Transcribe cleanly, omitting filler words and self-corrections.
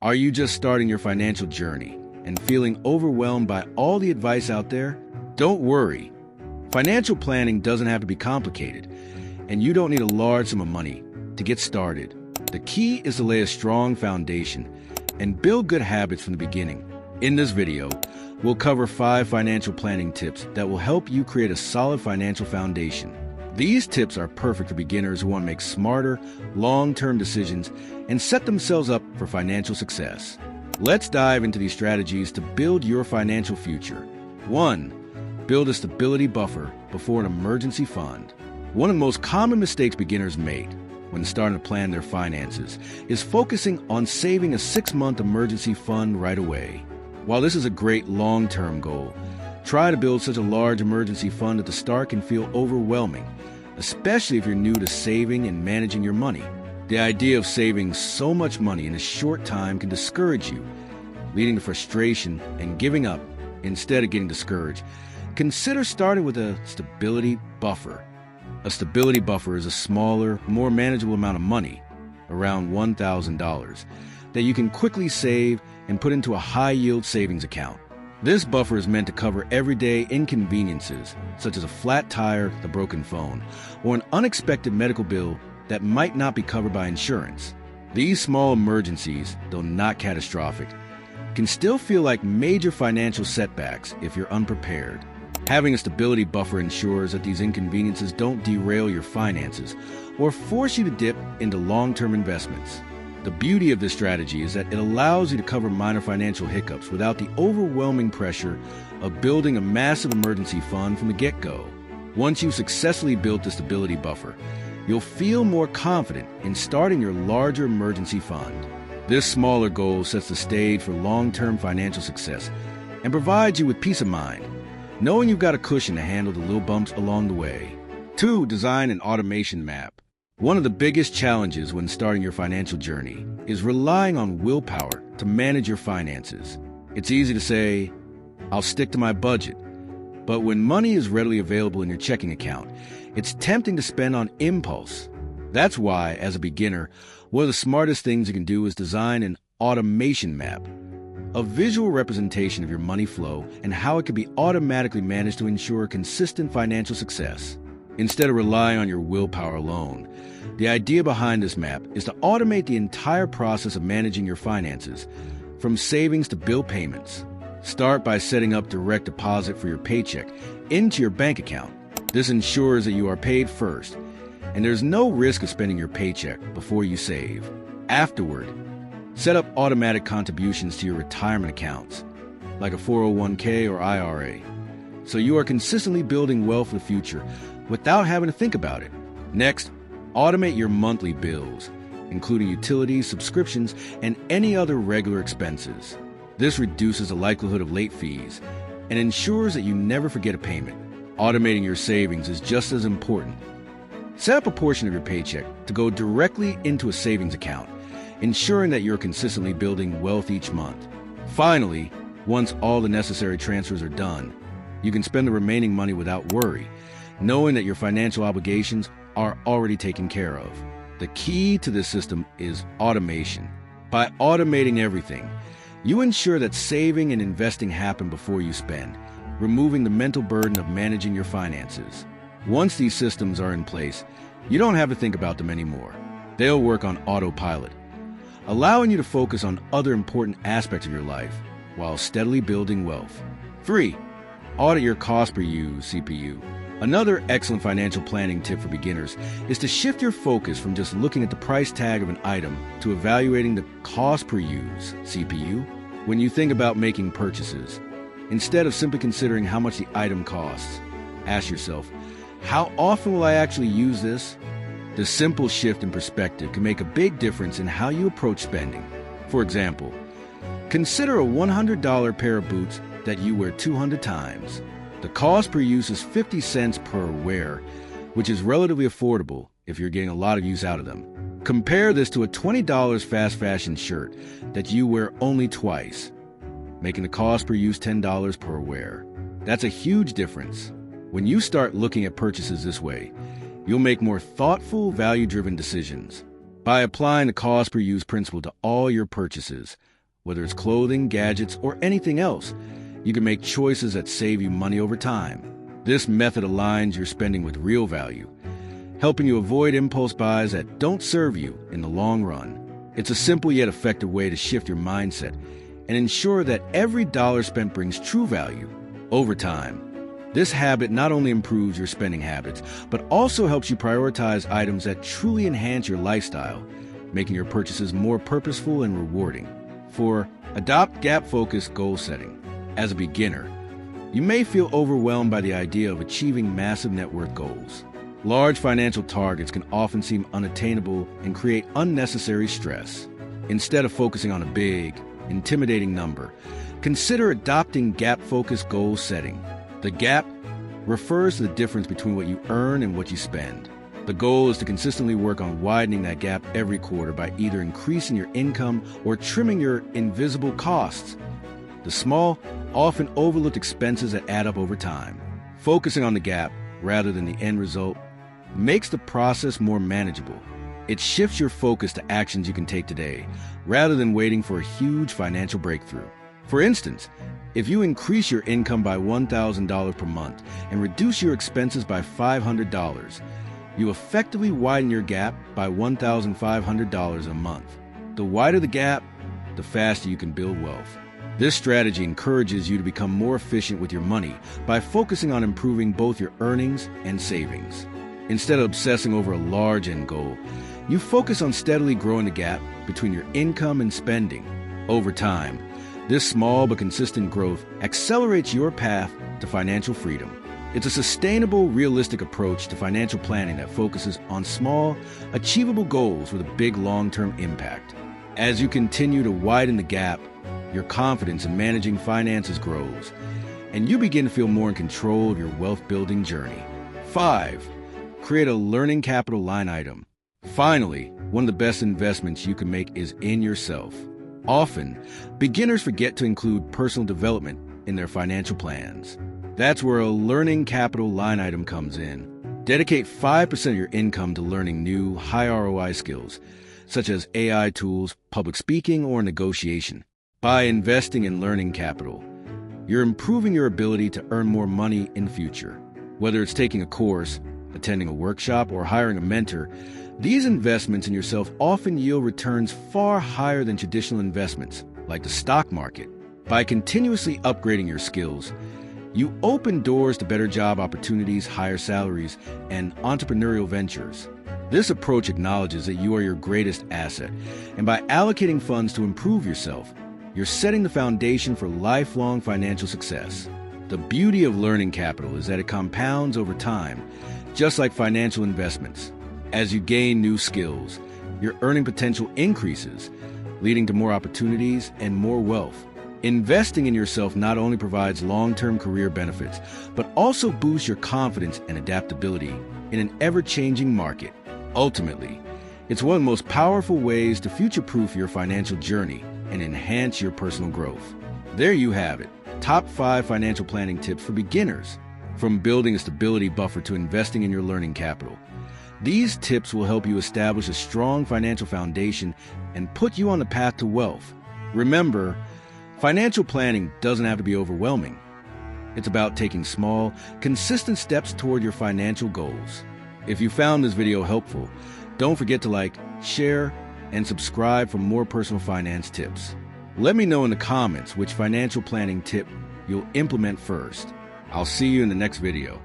Are you just starting your financial journey and feeling overwhelmed by all the advice out there? Don't worry. Financial planning doesn't have to be complicated, and you don't need a large sum of money to get started. The key is to lay a strong foundation and build good habits from the beginning. In this video, we'll cover 5 financial planning tips that will help you create a solid financial foundation. These tips are perfect for beginners who want to make smarter, long-term decisions and set themselves up for financial success. Let's dive into these strategies to build your financial future. 1. Build a stability buffer before an emergency fund. One of the most common mistakes beginners make when starting to plan their finances is focusing on saving a 6-month emergency fund right away. While this is a great long-term goal, try to build such a large emergency fund at the start can feel overwhelming, especially if you're new to saving and managing your money. The idea of saving so much money in a short time can discourage you, leading to frustration and giving up instead of getting discouraged. Consider starting with a stability buffer. A stability buffer is a smaller, more manageable amount of money, around $1,000, that you can quickly save and put into a high-yield savings account. This buffer is meant to cover everyday inconveniences, such as a flat tire, a broken phone, or an unexpected medical bill that might not be covered by insurance. These small emergencies, though not catastrophic, can still feel like major financial setbacks if you're unprepared. Having a stability buffer ensures that these inconveniences don't derail your finances or force you to dip into long-term investments. The beauty of this strategy is that it allows you to cover minor financial hiccups without the overwhelming pressure of building a massive emergency fund from the get-go. Once you've successfully built the stability buffer, you'll feel more confident in starting your larger emergency fund. This smaller goal sets the stage for long-term financial success and provides you with peace of mind, knowing you've got a cushion to handle the little bumps along the way. 2. Design an automation map. One of the biggest challenges when starting your financial journey is relying on willpower to manage your finances. It's easy to say, I'll stick to my budget. But when money is readily available in your checking account, it's tempting to spend on impulse. That's why, as a beginner, one of the smartest things you can do is design an automation map, a visual representation of your money flow and how it can be automatically managed to ensure consistent financial success. Instead of relying on your willpower alone, the idea behind this map is to automate the entire process of managing your finances, from savings to bill payments. Start by setting up direct deposit for your paycheck into your bank account. This ensures that you are paid first, and there's no risk of spending your paycheck before you save. Afterward, set up automatic contributions to your retirement accounts, like a 401k or IRA, so you are consistently building wealth for the future without having to think about it. Next, automate your monthly bills, including utilities, subscriptions, and any other regular expenses. This reduces the likelihood of late fees and ensures that you never forget a payment. Automating your savings is just as important. Set up a portion of your paycheck to go directly into a savings account, ensuring that you're consistently building wealth each month. Finally, once all the necessary transfers are done, you can spend the remaining money without worry, knowing that your financial obligations are already taken care of. The key to this system is automation. By automating everything, you ensure that saving and investing happen before you spend, removing the mental burden of managing your finances. Once these systems are in place, you don't have to think about them anymore. They'll work on autopilot, allowing you to focus on other important aspects of your life while steadily building wealth. 3. Audit your cost per use (CPU). Another excellent financial planning tip for beginners is to shift your focus from just looking at the price tag of an item to evaluating the cost per use (CPU). When you think about making purchases, instead of simply considering how much the item costs, ask yourself, how often will I actually use this? This simple shift in perspective can make a big difference in how you approach spending. For example, consider a $100 pair of boots that you wear 200 times. The cost per use is 50 cents per wear, which is relatively affordable if you're getting a lot of use out of them. Compare this to a $20 fast fashion shirt that you wear only twice, making the cost per use $10 per wear. That's a huge difference. When you start looking at purchases this way, you'll make more thoughtful, value-driven decisions. By applying the cost per use principle to all your purchases, whether it's clothing, gadgets, or anything else, you can make choices that save you money over time. This method aligns your spending with real value, helping you avoid impulse buys that don't serve you in the long run. It's a simple yet effective way to shift your mindset and ensure that every dollar spent brings true value over time. This habit not only improves your spending habits, but also helps you prioritize items that truly enhance your lifestyle, making your purchases more purposeful and rewarding. 4. Adopt gap-focused goal setting. As a beginner, you may feel overwhelmed by the idea of achieving massive net worth goals. Large financial targets can often seem unattainable and create unnecessary stress. Instead of focusing on a big, intimidating number, consider adopting gap-focused goal setting. The gap refers to the difference between what you earn and what you spend. The goal is to consistently work on widening that gap every quarter by either increasing your income or trimming your invisible costs, the small, often overlooked expenses that add up over time. Focusing on the gap rather than the end result makes the process more manageable. It shifts your focus to actions you can take today, rather than waiting for a huge financial breakthrough. For instance, if you increase your income by $1,000 per month and reduce your expenses by $500, you effectively widen your gap by $1,500 a month. The wider the gap, the faster you can build wealth. This strategy encourages you to become more efficient with your money by focusing on improving both your earnings and savings. Instead of obsessing over a large end goal, you focus on steadily growing the gap between your income and spending. Over time, this small but consistent growth accelerates your path to financial freedom. It's a sustainable, realistic approach to financial planning that focuses on small, achievable goals with a big long-term impact. As you continue to widen the gap, your confidence in managing finances grows, and you begin to feel more in control of your wealth-building journey. 5. Create a learning capital line item. Finally, one of the best investments you can make is in yourself. Often, beginners forget to include personal development in their financial plans. That's where a learning capital line item comes in. Dedicate 5% of your income to learning new, high ROI skills, such as AI tools, public speaking, or negotiation. By investing in learning capital, you're improving your ability to earn more money in the future. Whether it's taking a course, attending a workshop, or hiring a mentor, these investments in yourself often yield returns far higher than traditional investments, like the stock market. By continuously upgrading your skills, you open doors to better job opportunities, higher salaries, and entrepreneurial ventures. This approach acknowledges that you are your greatest asset, and by allocating funds to improve yourself, you're setting the foundation for lifelong financial success. The beauty of learning capital is that it compounds over time, just like financial investments. As you gain new skills, your earning potential increases, leading to more opportunities and more wealth. Investing in yourself not only provides long-term career benefits, but also boosts your confidence and adaptability in an ever-changing market. Ultimately, it's one of the most powerful ways to future-proof your financial journey and enhance your personal growth. There you have it, top 5 financial planning tips for beginners. From building a stability buffer to investing in your learning capital, these tips will help you establish a strong financial foundation and put you on the path to wealth. Remember, financial planning doesn't have to be overwhelming. It's about taking small, consistent steps toward your financial goals. If you found this video helpful, don't forget to like, share, and subscribe for more personal finance tips. Let me know in the comments which financial planning tip you'll implement first. I'll see you in the next video.